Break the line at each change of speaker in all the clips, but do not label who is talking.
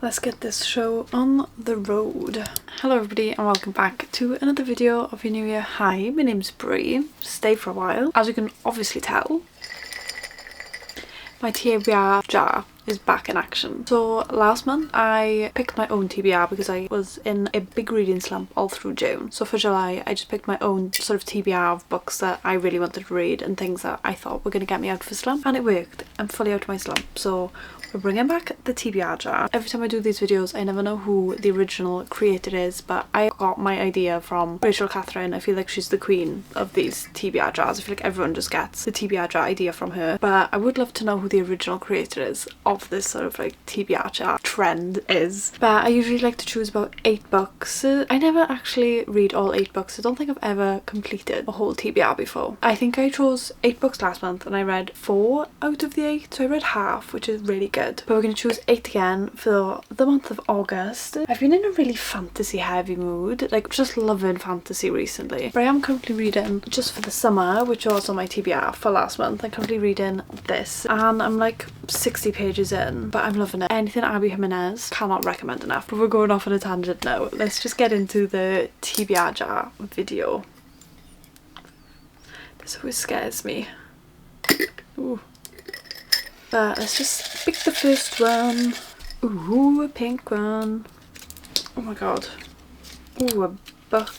let's get this show on the road. Hello everybody and welcome back to another video of your new year. Hi, my name's Brie. Stay for a while. As you can obviously tell, my TBR jar is back in action. So last month I picked my own TBR because I was in a big reading slump all through June. So for July I just picked my own sort of TBR of books that I really wanted to read and things that I thought were going to get me out of a slump, and it worked. I'm fully out of my slump. So we're bringing back the TBR jar. Every time I do these videos I never know who the original creator is, but I got my idea from Rachel Catherine. I feel like she's the queen of these TBR jars. I feel like everyone just gets the TBR jar idea from her, but I would love to know who the original creator is of this sort of like TBR jar trend is. But I usually like to choose about 8 books. I never actually read all 8 books. I don't think I've ever completed a whole TBR before. I think I chose 8 books last month and I read 4 out of the 8, so I read half, which is really good. But we're going to choose 8 again for the month of August. I've been in a really fantasy heavy mood, like just loving fantasy recently. But I am currently reading, just for the summer, which was on my TBR for last month, I'm currently reading this and I'm like 60 pages in, but I'm loving it. Anything Abby Jimenez, cannot recommend enough. But we're going off on a tangent now. Let's just get into the TBR jar video. This always scares me. Ooh. But let's just pick the first one. Ooh, a pink one. Oh my god. Ooh, a book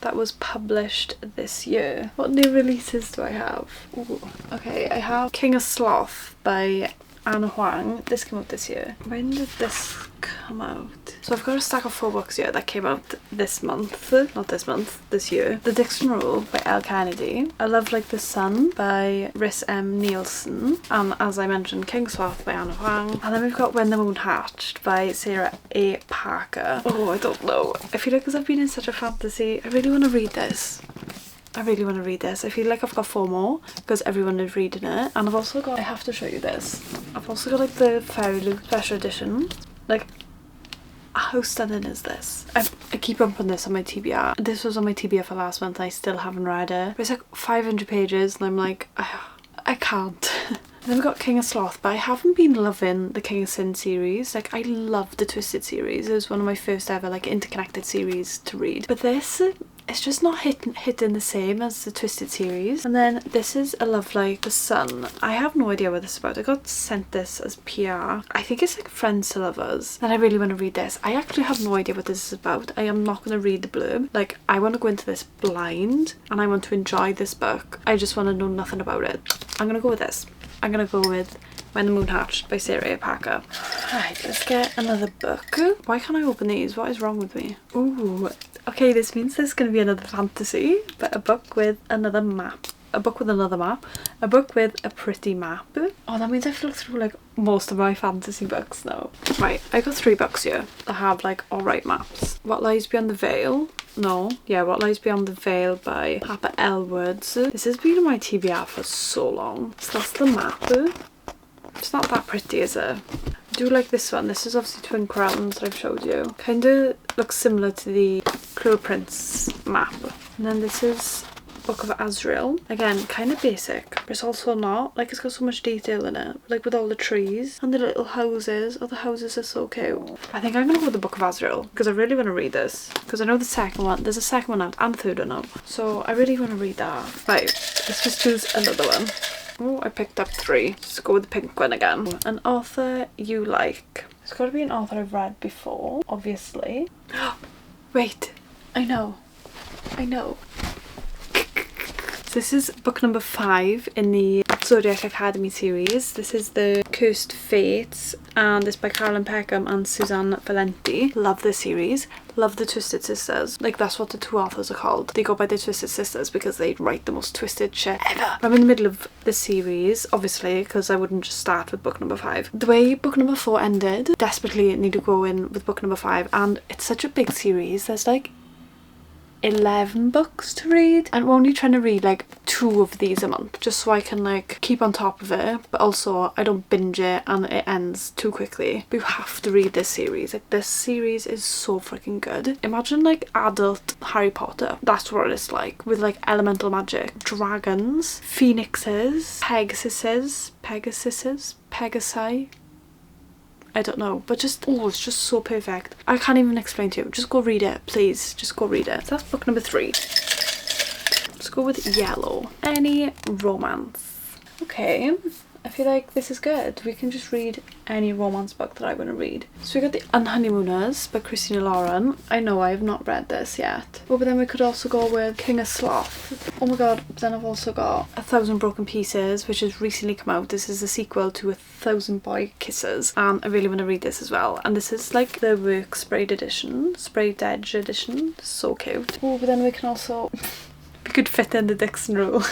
that was published this year. What new releases do I have? Ooh, okay, I have King of Sloth by Anna Huang. This came out this year. When did this come out? So I've got a stack of 4 books here that came out this month. Not this month, this year. The Dixon Rule by Elle Kennedy. I Love Like the Sun by Rhys M. Nielsen. And as I mentioned, King Sloth by Anna Huang. And then we've got When the Moon Hatched by Sarah A. Parker. Oh, I don't know. I feel like because I've been in such a fantasy, I really want to read this. I really want to read this. I feel like I've got 4 more because everyone is reading it. And I've also got, I have to show you this. I've also got like the Fairy Loot special edition. Like, how stunning is this? I keep bumping this on my TBR. This was on my TBR for last month. I still haven't read it. But it's like 500 pages and I'm like, I can't. Then we've got King of Sloth, but I haven't been loving the King of Sin series. Like, I love the Twisted series. It was one of my first ever like interconnected series to read. But this, it's just not hitting the same as the Twisted series. And then this is A Love Like the Sun. I have no idea what this is about. I got sent this as PR. I think it's like Friends to Lovers. And I really want to read this. I actually have no idea what this is about. I am not going to read the blurb. Like, I want to go into this blind and I want to enjoy this book. I just want to know nothing about it. I'm going to go with this. I'm going to go with When the Moon Hatched by Sarah A. Parker. Right, let's get another book. Why can't I open these? What is wrong with me? Ooh, okay, this means there's going to be another fantasy, but a book with another map. A book with another map. A book with a pretty map. Oh, that means I have to look through like most of my fantasy books now. Right, I got 3 books here that have like alright maps. What Lies Beyond the Veil? No. Yeah, What Lies Beyond the Veil by Papa Elwoods. This has been on my TBR for so long. So that's the map. It's not that pretty, is it? I do like this one. This is obviously Twin Crowns that I've showed you. Kind of looks similar to the Cruel Prince map. And then this is Book of Azrael. Again, kind of basic, but it's also not. Like, it's got so much detail in it. Like with all the trees and the little houses. Oh, the houses are so cute. I think I'm going to go with the Book of Azrael because I really want to read this. Because I know the second one, there's a second one out and a third one out. So I really want to read that. Right, let's just choose another one. Oh, I picked up 3. Let's go with the pink one again. An author you like. It's got to be an author I've read before, obviously. Wait, I know. This is book number 5 in the Zodiac Academy series. This is The Cursed Fates and it's by Carolyn Peckham and Suzanne Valenti. Love this series. Love the Twisted Sisters. Like, that's what the 2 authors are called. They go by the Twisted Sisters because they write the most twisted shit ever. I'm in the middle of the series, obviously, because I wouldn't just start with book number 5. The way book number 4 ended, desperately need to go in with book number 5, and it's such a big series. There's like 11 books to read and I'm only trying to read like 2 of these a month just so I can like keep on top of it, but also I don't binge it and it ends too quickly. But you have to read this series. Like, this series is so freaking good. Imagine like adult Harry Potter. That's what it's like, with like elemental magic, dragons, phoenixes, Pegasi. I don't know, but just, oh, it's just so perfect. I can't even explain to you. Just go read it, please. Just go read it. So that's book number 3. Let's go with yellow. Any romance. Okay, I feel like this is good. We can just read any romance book that I want to read. So we got The Unhoneymooners by Christina Lauren. I know I have not read this yet. Oh, but then we could also go with King of Sloth. Oh my god, then I've also got 1,000 Broken Pieces, which has recently come out. This is a sequel to 1,000 Boy Kisses, and I really want to read this as well. And this is like the work sprayed edition, sprayed edge edition. So cute. Oh, but then we can also we could fit in the Dixon Rule.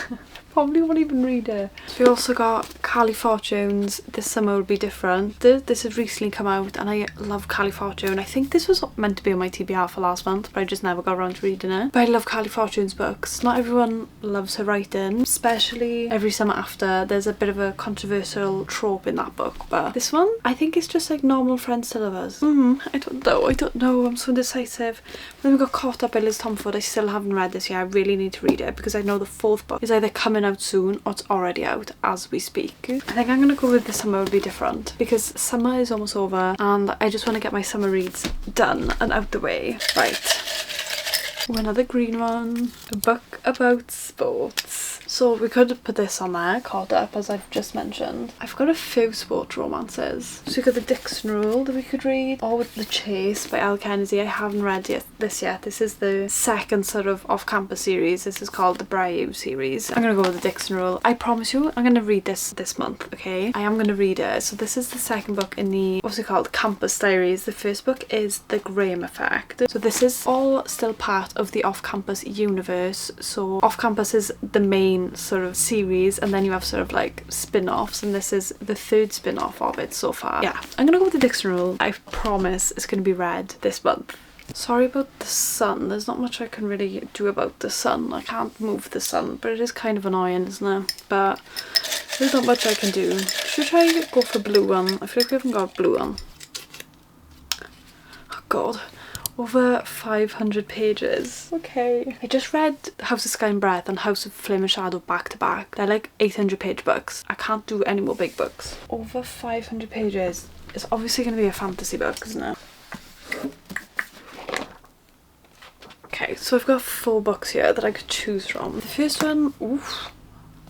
Probably won't even read it. So we also got Carly Fortune's This Summer Will Be Different. This has recently come out and I love Carly Fortune. I think this was meant to be on my TBR for last month, but I just never got around to reading it. But I love Carly Fortune's books. Not everyone loves her writing, especially Every Summer After. There's a bit of a controversial trope in that book, but this one, I think it's just like normal friends to lovers. I don't know, I'm so indecisive. Then we got Caught Up by Liz Tomford. I still haven't read this yet. I really need to read it because I know the 4th book is either coming out soon or it's already out as we speak. I think I'm gonna go with This Summer Will Be Different because summer is almost over and I just want to get my summer reads done and out the way. Right, another green one, a book about sports. So we could put this on there, Caught Up, as I've just mentioned. I've got a few sports romances. So we got The Dixon Rule that we could read, or with The Chase by Elle Kennedy. I haven't read this yet. This is the second sort of off-campus series. This is called the Bayou series. I'm gonna go with The Dixon Rule. I promise you, I'm gonna read this month, okay? I am gonna read it. So this is the second book in the, what's it called, Campus Diaries. The first book is The Graham Effect. So this is all still part of the off-campus universe. So off-campus is the main sort of series and then you have sort of like spin-offs, and this is the 3rd spin-off of it so far. Yeah, I'm gonna go with The Dixon Rule. I promise it's gonna be read this month. Sorry about the sun. There's not much I can really do about the sun. I can't move the sun, but it is kind of annoying, isn't it? But there's not much I can do. Should I try go for blue one? I feel like we haven't got a blue one. Oh god. Over 500 pages. Okay. I just read House of Sky and Breath and House of Flame and Shadow back to back. They're like 800 page books. I can't do any more big books. Over 500 pages. It's obviously going to be a fantasy book, isn't it? Okay, so I've got 4 books here that I could choose from. The first one, oof,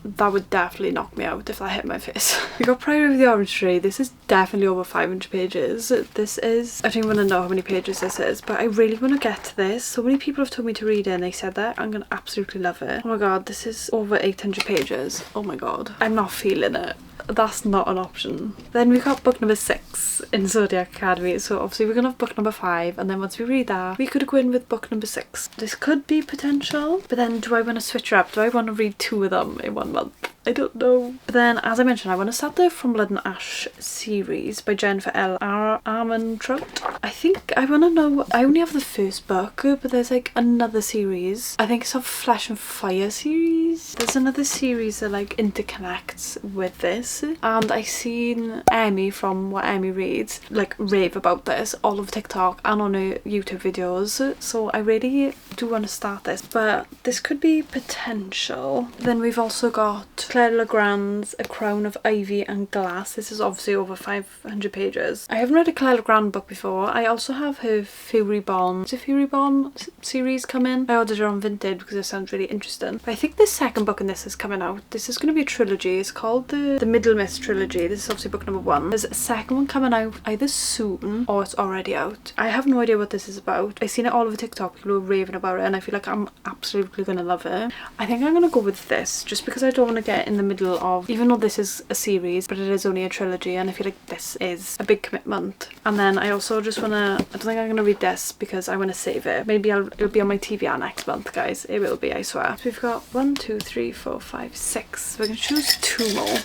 that would definitely knock me out if that hit my face. We got Pride of the Orange Tree. This is definitely over 500 pages. This is, I don't even know how many pages this is, but I really want to get to this. So many people have told me to read it and they said that. I'm gonna absolutely love it. Oh my god, this is over 800 pages. Oh my god. I'm not feeling it. That's not an option. Then we got book number 6 in Zodiac Academy. So obviously we're gonna have book number 5, and then once we read that, we could go in with book number 6. This could be potential, but then do I want to switch her up? Do I want to read 2 of them in 1 month? I don't know. But then, as I mentioned, I want to start the From Blood and Ash series by Jennifer L. Armentrout. I think I want to know, I only have the first book, but there's like another series. I think it's a Flesh and Fire series. There's another series that like interconnects with this. And I seen Emmy from What Emmy Reads like rave about this all over TikTok and on her YouTube videos. So I really do want to start this, but this could be potential. Then we've also got Claire Legrand's A Crown of Ivy and Glass. This is obviously over 500 pages. I haven't read a Claire Legrand book before. I also have her Fury Born series coming. I ordered her on Vinted because it sounds really interesting. But I think the second book in this is coming out. This is going to be a trilogy. It's called the Middle Mist trilogy. This is obviously book number 1. There's a second one coming out either soon or it's already out. I have no idea what this is about. I've seen it all over TikTok. People are raving about it and I feel like I'm absolutely going to love it. I think I'm going to go with this just because I don't want to get in the middle of, even though this is a series, but it is only a trilogy and I feel like this is a big commitment. And then I also just want to, I don't think I'm going to read this because I want to save it. Maybe it'll be on my TBR next month, guys. It will be, I swear. So we've got 1, 2, 3, 4, 5, 6. So we can choose 2 more.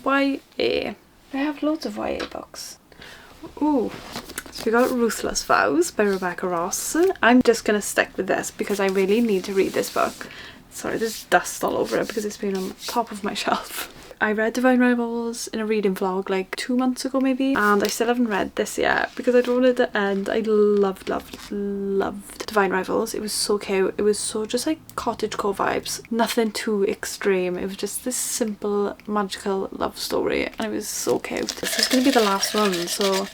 YA. I have loads of YA books. Ooh. So we got Ruthless Vows by Rebecca Ross. I'm just going to stick with this because I really need to read this book. Sorry, there's dust all over it because it's been on top of my shelf. I read Divine Rivals in a reading vlog like 2 months ago maybe, and I still haven't read this yet because I don't want it to end. I loved Divine Rivals. It was so cute. It was so just like cottagecore vibes, nothing too extreme. It was just this simple magical love story and it was so cute. This is going to be the last one, so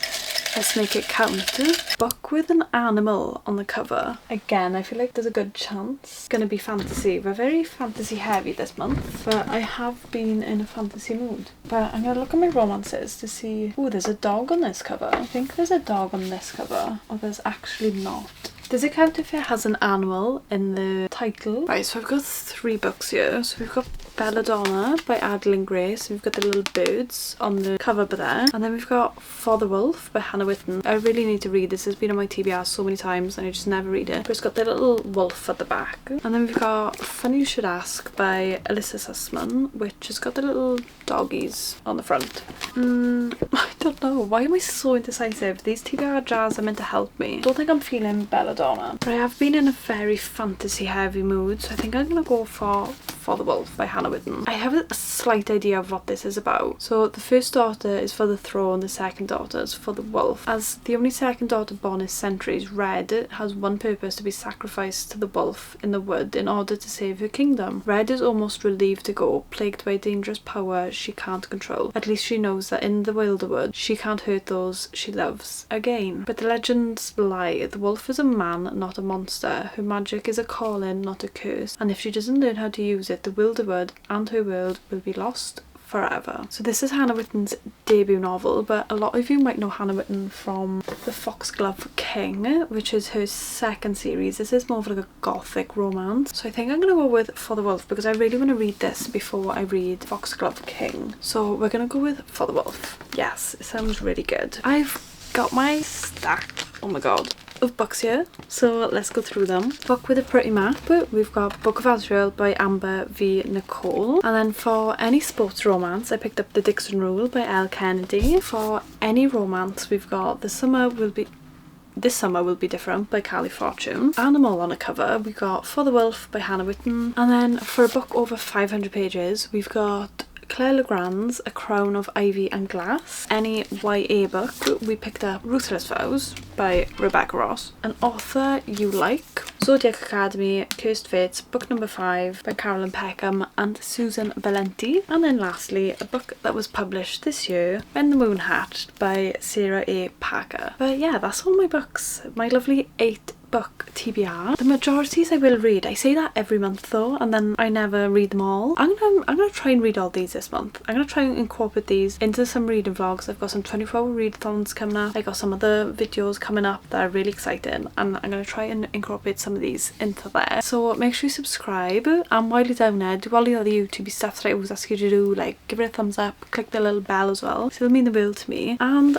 let's make it count. Book with an animal on the cover. Again, I feel like there's a good chance it's going to be fantasy. We're very fantasy heavy this month, but I have been in a fantasy mood. But I'm going to look at my romances to see. Oh, there's a dog on this cover. I think there's a dog on this cover, or there's actually not. Does it count if it has an animal in the title? Right, so I've got 3 books here. So we've got Belladonna by Adeline Gray. So we've got the little birds on the cover there. And then we've got For the Wolf by Hannah Whitten. I really need to read this. It's been on my TBR so many times and I just never read it. But it's got the little wolf at the back. And then we've got Funny You Should Ask by Alyssa Sussman, which has got the little doggies on the front. I don't know. Why am I so indecisive? These TBR jars are meant to help me. I don't think I'm feeling Belladonna. But I have been in a very fantasy heavy mood, so I think I'm gonna go for the Wolf by Hannah Whitten. I have a slight idea of what this is about. So the first daughter is for the throne, the second daughter is for the wolf. As the only second daughter born in centuries, Red has one purpose: to be sacrificed to the wolf in the wood in order to save her kingdom. Red is almost relieved to go, plagued by a dangerous power she can't control. At least she knows that in the Wilderwood she can't hurt those she loves again. But the legends lie. The wolf is a man, not a monster. Her magic is a calling, not a curse. And if she doesn't learn how to use it, the Wilderwood and her world will be lost forever. So this is Hannah Whitten's debut novel, but a lot of you might know Hannah Whitten from The Foxglove King, which is her second series. This is more of like a gothic romance. So I think I'm gonna go with For the Wolf because I really want to read this before I read Foxglove King. So we're gonna go with For the Wolf. Yes, it sounds really good. I've got my stack, oh my god, of books here, so let's go through them. Book with a Pretty Map, we've got Book of Azrael by Amber V. Nicole. And then for any sports romance, I picked up The Dixon Rule by Elle Kennedy. For any romance, we've got This Summer Will Be Different by Callie Fortune. Animal on a cover, we got For the Wolf by Hannah Whitten. And then for a book over 500 pages, we've got Claire Legrand's A Crown of Ivy and Glass. Any YA book, we picked up Ruthless Vows by Rebecca Ross. An author you like, Zodiac Academy, Cursed Fates, book number 5 by Carolyn Peckham and Susan Valenti. And then lastly, a book that was published this year, When the Moon Hatched by Sarah A. Parker. But yeah, that's all my books. My lovely 8 book TBR. The majorities I will read. I say that every month though, and then I never read them all. I'm gonna try and read all these this month. I'm gonna try and incorporate these into some reading vlogs. I've got some 24-hour readathons coming up. I got some other videos coming up that are really exciting, and I'm gonna try and incorporate some of these into there. So make sure you subscribe, and while you're down there, do all the other YouTube stuff that I always ask you to do, like give it a thumbs up, click the little bell as well. It'll mean the world to me. And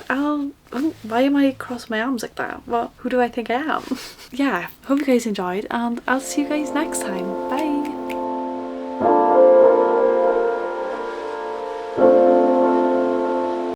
why am I crossing my arms like that? Who do I think I am? Yeah, hope you guys enjoyed, and I'll see you guys next time. Bye!